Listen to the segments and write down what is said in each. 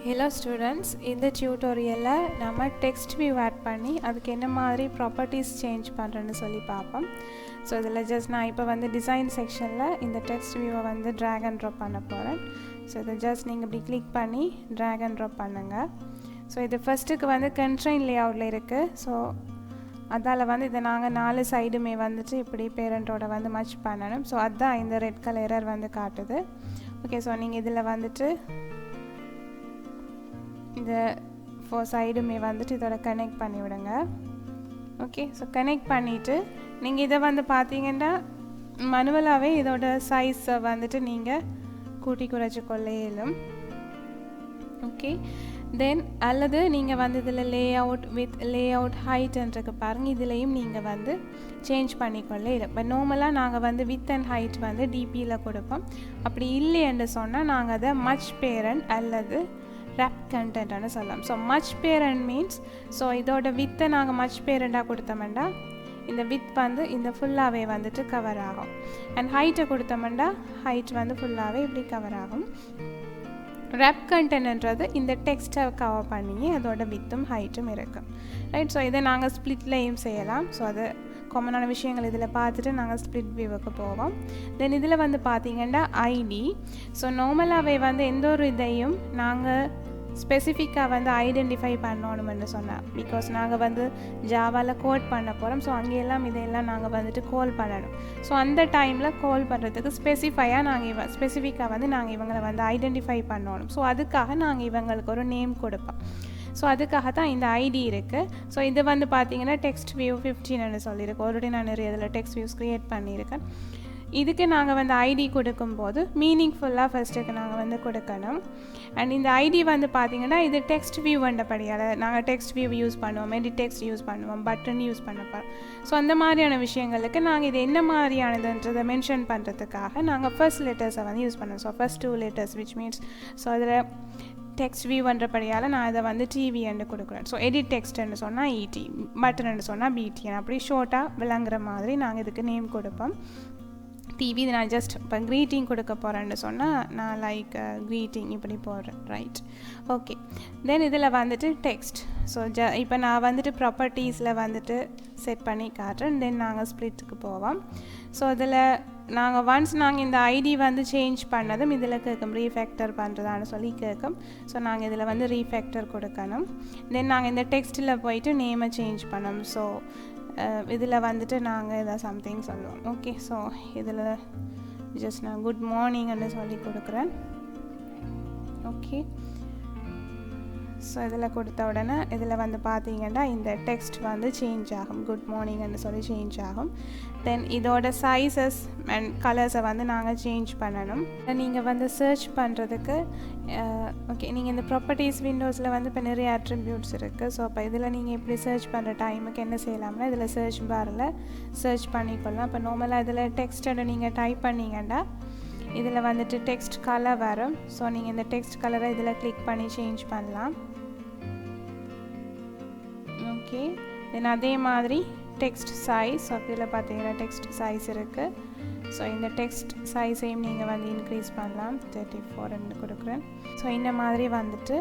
Hello students, இந்த tutorialல நம்ம text view add பண்ணி அதுக்கு என்ன மாதிரி properties change பண்றேன்னு சொல்லி பார்ப்போம். ஸோ இதில் ஜஸ்ட் நான் இப்போ வந்து டிசைன் செக்ஷனில் இந்த text view-வை வந்து drag and drop பண்ண போகிறேன். ஸோ இதை ஜஸ்ட் நீங்கள் இப்படி கிளிக் பண்ணி drag and drop பண்ணுங்கள். ஸோ இது ஃபஸ்ட்டுக்கு வந்து constraint layout-ல இருக்குது. ஸோ அதால் வந்து இதை நாங்கள் 4 சைடுமே வந்துட்டு இப்படி பேரண்ட்டோட வந்து மச் பண்ணணும். ஸோ அதுதான் இந்த ரெட் கலர் எரர் வந்து காட்டுது. ஓகே, ஸோ நீங்கள் இதில் வந்துட்டு இந்த 4 சைடுமே வந்துட்டு இதோட கனெக்ட் பண்ணி விடுங்க. ஓகே, ஸோ கனெக்ட் பண்ணிவிட்டு நீங்கள் இதை வந்து பார்த்தீங்கன்னா மனுவலாகவே இதோட சைஸை வந்துட்டு நீங்கள் கூட்டி குறைச்சி கொள்ள இயலும். ஓகே, தென் அல்லது நீங்கள் வந்து இதில் லேஅவுட் வித் லேஅவுட் ஹைட்ன்றது பாருங்கள், இதுலேயும் நீங்கள் வந்து சேஞ்ச் பண்ணிக்கொள்ள இல்லை. இப்போ நார்மலாக நாங்கள் வந்து வித் அண்ட் ஹைட் வந்து டிபியில் கொடுப்போம். அப்படி இல்லைன்னு சொன்னால் நாங்கள் அதை மச் பேரண்ட் அல்லது ரேப் கண்டென்ட்னு சொல்லலாம். So much parent means so இதோட வித்தை நாங்கள் மச் பேரண்டாக கொடுத்தோம்னா இந்த வித் வந்து இந்த ஃபுல்லாகவே வந்துட்டு கவர் ஆகும். அண்ட் ஹைட்டை கொடுத்தோம்னா ஹைட் வந்து ஃபுல்லாகவே இப்படி கவர் ஆகும். ரேப் கண்டென்ட்ன்றது இந்த டெக்ஸ்ட்டை கவர் பண்ணி அதோட வித்தும் ஹைட்டும் இருக்கும். ரைட், ஸோ இதை நாங்கள் ஸ்ப்ளிட்லேயும் செய்யலாம். ஸோ அது காமனான விஷயங்கள் இதில் பார்த்துட்டு நாங்கள் ஸ்ப்ளிட் வியூவுக்கு போவோம். தென் இதில் வந்து பார்த்தீங்கன்னா ஐடி. ஸோ நார்மலாகவே வந்து எந்த ஒரு இதையும் நாங்கள் ஸ்பெசிஃபிக்காக வந்து ஐடென்டிஃபை பண்ணணும்னு சொன்னேன். பிகாஸ் நாங்கள் வந்து ஜாவாவில் கோட் பண்ண போகிறோம். ஸோ அங்கெல்லாம் இதையெல்லாம் நாங்கள் வந்துட்டு கால் பண்ணணும். ஸோ அந்த டைமில் கால் பண்ணுறதுக்கு ஸ்பெசிஃபிக்காக வந்து நாங்கள் இவங்களை வந்து ஐடென்டிஃபை பண்ணணும். ஸோ அதுக்காக நாங்கள் இவங்களுக்கு ஒரு நேம் கொடுப்போம். ஸோ அதுக்காக தான் இந்த ஐடி இருக்குது. ஸோ இது வந்து பார்த்தீங்கன்னா டெக்ஸ்ட் வியூ 15ன்னு சொல்லியிருக்கு. ஆல்ரெடி நான் நிறைய இதில் டெக்ஸ்ட் வியூஸ் க்ரியேட் பண்ணியிருக்கேன். இதுக்கு நாங்கள் வந்து ஐடி கொடுக்கும்போது மீனிங்ஃபுல்லாக ஃபஸ்ட்டுக்கு நாங்கள் வந்து கொடுக்கணும். அண்ட் இந்த ஐடி வந்து பார்த்திங்கன்னா இது டெக்ஸ்ட் வியூ வந்தபடியால் நாங்கள் டெக்ஸ்ட் வியூ யூஸ் பண்ணுவோம், எடிட் டெக்ஸ்ட் யூஸ் பண்ணுவோம், பட்டன் யூஸ் பண்ணப்போம். ஸோ அந்த மாதிரியான விஷயங்களுக்கு நாங்கள் இது என்ன மாதிரியானதுன்றதை மென்ஷன் பண்ணுறதுக்காக நாங்கள் ஃபர்ஸ்ட் லெட்டர்ஸை வந்து யூஸ் பண்ணுவோம். So first 2 letters which means so அதில் டெக்ஸ்ட் வியூ பண்ணுறபடியால் நான் இதை வந்து டிவின்னு கொடுக்குறேன். ஸோ எடிட் டெக்ஸ்ட்ன்னு சொன்னால் இடி, பட்டன்னு சொன்னால் பிடிஎன், அப்படி ஷார்ட்டாக விளங்குற மாதிரி நாங்கள் இதுக்கு நேம் கொடுப்போம். டிவி இது நான் ஜஸ்ட் இப்போ க்ரீட்டிங் கொடுக்க போகிறேன்னு சொன்னால் நான் லைக் க்ரீட்டிங் இப்படி போடுறேன். Right, okay. தென் இதில் வந்துட்டு டெக்ஸ்ட். ஸோ இப்போ நான் வந்துட்டு ப்ராப்பர்ட்டிஸில் வந்துட்டு செட் பண்ணி காட்டுறேன். தென் நாங்கள் ஸ்ப்ளிட்டுக்கு போவோம். ஸோ இதில் நாங்கள் ஒன்ஸ் நாங்கள் இந்த ஐடி வந்து சேஞ்ச் பண்ணதும் இதில் கேட்கும் ரீஃபேக்டர் பண்ணுறதான்னு சொல்லி கேட்கும். ஸோ நாங்கள் இதில் வந்து ரீஃபேக்டர் கொடுக்கணும். தென் நாங்கள் இந்த டெக்ஸ்ட்டில் போயிட்டு நேமை சேஞ்ச் பண்ணணும். ஸோ இதில் வந்துட்டு நாங்கள் இதை சம்திங் சொல்லுவோம். ஓகே, ஸோ இதில் ஜஸ்ட் நான் குட் மார்னிங்னு சொல்லி கொடுக்குறேன். ஓகே, ஸோ இதில் கொடுத்த உடனே இதில் வந்து பார்த்தீங்கன்னா இந்த டெக்ஸ்ட் வந்து சேஞ்ச் ஆகும், குட் மார்னிங்னு சொல்லி சேஞ்ச் ஆகும். தென் இதோட சைஸஸ் அண்ட் கலர்ஸை வந்து நாங்கள் சேஞ்ச் பண்ணணும். நீங்கள் வந்து சர்ச் பண்ணுறதுக்கு ஓகே, நீங்கள் இந்த ப்ராப்பர்ட்டிஸ் விண்டோஸில் வந்து இப்போ நிறைய அட்ரிபியூட்ஸ் இருக்குது. ஸோ அப்போ இதில் நீங்கள் இப்படி சர்ச் பண்ணுற டைமுக்கு என்ன செய்யலாம்னா இதில் சர்ச் பாரில் சர்ச் பண்ணிக்கொள்ளலாம். இப்போ நார்மலாக இதில் டெக்ஸ்ட்டை நீங்கள் டைப் பண்ணிங்கன்னா இதில் வந்துட்டு டெக்ஸ்ட் கலர் வரும். ஸோ நீங்கள் இந்த டெக்ஸ்ட் கலரை இதில் கிளிக் பண்ணி சேஞ்ச் பண்ணலாம். ஓகே, தென் அதே மாதிரி டெக்ஸ்ட் சைஸ். ஸோ இதில் பார்த்தீங்கன்னா டெக்ஸ்ட் சைஸ் இருக்குது. ஸோ இந்த டெக்ஸ்ட் சைஸையும் நீங்கள் வந்து இன்க்ரீஸ் பண்ணலாம். 34ன்னு கொடுக்குறேன். ஸோ இந்த மாதிரி வந்துட்டு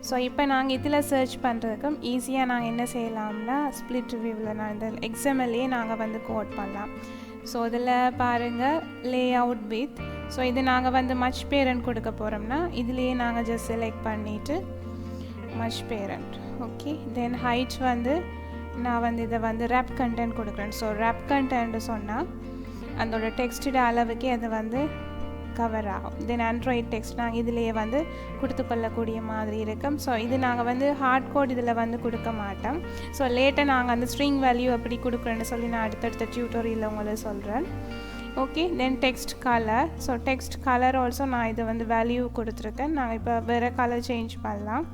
ஸோ இப்போ நாங்கள் இதில் சர்ச் பண்ணுறதுக்கும் ஈஸியாக நாங்கள் என்ன செய்யலாம்னா ஸ்ப்ளிட் வியூவில் நான் இந்த எக்ஸாம்பிள்லேயே நாங்கள் வந்து கோட் பண்ணலாம். ஸோ இதில் பாருங்கள் லேஅவுட் வித். ஸோ இது நாங்கள் வந்து மச் பேரண்ட் கொடுக்க போகிறோம்னா இதுலேயே நாங்கள் ஜஸ்ட் செலக்ட் பண்ணிவிட்டு match parent. Okay, then height வந்து நான் வந்து இதை வந்து ரேப் கண்டென்ட் கொடுக்குறேன். ஸோ ரேப் கண்டென்ட் சொன்னால் அதோட டெக்ஸ்டோட அளவுக்கே அது வந்து கவர் ஆகும். தென் ஆண்ட்ராய்ட் டெக்ஸ்ட் நாங்கள் இதிலேயே வந்து கொடுத்து கொள்ளக்கூடிய மாதிரி இருக்கும். ஸோ இது நாங்கள் வந்து ஹார்ட் கோட் இதில் வந்து கொடுக்க மாட்டோம். ஸோ லேட்டாக நாங்கள் அந்த ஸ்ட்ரிங் வேல்யூ அப்படி கொடுக்குறேன்னு சொல்லி நான் அடுத்தடுத்த டியூட்டோரியலில் உங்களுக்கு சொல்கிறேன். Okay, then text colour. So text colour also நான் இதை வந்து வேல்யூ கொடுத்துருக்கேன். நாங்கள் இப்போ வேறு கலர் சேஞ்ச் பண்ணலாம்.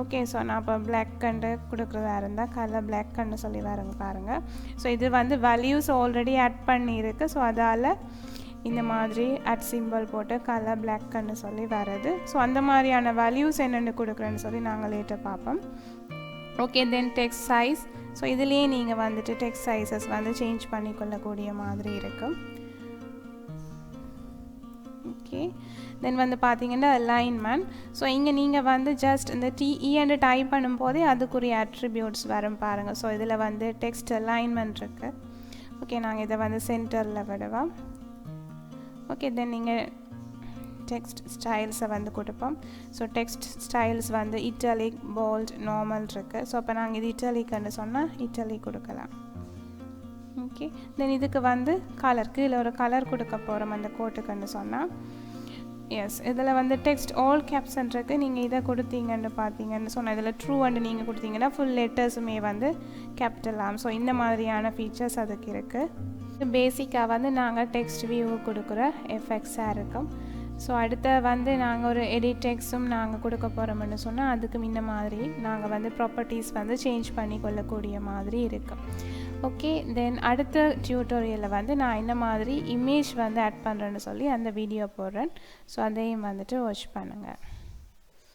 ஓகே, ஸோ நான் இப்போ பிளாக் கண்டு கொடுக்குறதா இருந்தால் கலர் பிளாக் கண்டு சொல்லி வரங்க பாருங்கள். ஸோ இது வந்து வேல்யூஸ் ஆல்ரெடி ஆட் பண்ணியிருக்கு. ஸோ அதால் இந்த மாதிரி அட் சிம்பிள் போட்டு கலர் பிளாக் கண்டு சொல்லி வர்றது. ஸோ அந்த மாதிரியான வேல்யூஸ் என்னென்னு கொடுக்குறேன்னு சொல்லி நாங்கள் லேட்டாக பார்ப்போம். Okay, then text size. So இதுலேயே நீங்கள் வந்துட்டு டெக்ஸ்ட் சைஸஸ் வந்து சேஞ்ச் பண்ணிக்கொள்ளக்கூடிய மாதிரி இருக்கும். ஓகே தென் வந்து பார்த்தீங்கன்னா அலைன்மெண்ட். ஸோ இங்கே நீங்கள் வந்து ஜஸ்ட் இந்த டிஇன்னு டைப் பண்ணும்போதே அதுக்குரிய அட்ரிபியூட்ஸ் வரும் பாருங்கள். ஸோ இதில் வந்து டெக்ஸ்ட் அலைன்மெண்ட் இருக்குது. ஓகே நாங்கள் இதை வந்து சென்டரில் விடுவோம். ஓகே தென் நீங்கள் டெக்ஸ்ட் ஸ்டைல்ஸை வந்து கொடுப்போம். ஸோ டெக்ஸ்ட் ஸ்டைல்ஸ் வந்து இட்டாலிக், போல்ட், நார்மல் இருக்குது. ஸோ அப்போ நாங்கள் இது இட்டாலிக்குன்னு சொன்னால் இட்டாலிக் கொடுக்கலாம். ஓகே தென் இதுக்கு வந்து கலருக்கு இதில் ஒரு கலர் கொடுக்க போகிறோம் அந்த கோட்டுக்குன்னு சொன்னால். எஸ் இதில் வந்து டெக்ஸ்ட் ஆல் கேப்ஷன் இருக்குது. நீங்கள் இதை கொடுத்தீங்கன்னு பார்த்தீங்கன்னு சொன்னால் இதில் ட்ரூ அண்டு நீங்கள் கொடுத்தீங்கன்னா ஃபுல் லெட்டர்ஸுமே வந்து கேபிட்டல் ஆகும். ஸோ இந்த மாதிரியான ஃபீச்சர்ஸ் அதுக்கு இருக்குது. பேசிக்காக வந்து நாங்கள் டெக்ஸ்ட் வியூ கொடுக்குற எஃபெக்ட்ஸாக இருக்கும். ஸோ அடுத்த வந்து நாங்கள் ஒரு எடிட் டெக்ஸ்ட்டும் நாங்கள் கொடுக்க போகிறோம்னு சொன்னால் அதுக்கு முன்ன மாதிரி நாங்கள் வந்து ப்ராப்பர்ட்டிஸ் வந்து சேஞ்ச் பண்ணி கொள்ளக்கூடிய மாதிரி இருக்கும். ஓகே தென் அடுத்த டியூட்டோரியலில் வந்து நான் இந்த மாதிரி இமேஜ் வந்து ஆட் பண்ணுறேன்னு சொல்லி அந்த வீடியோ போடுறேன். ஸோ அதையும் வந்துட்டு வாட்ச் பண்ணுங்கள்.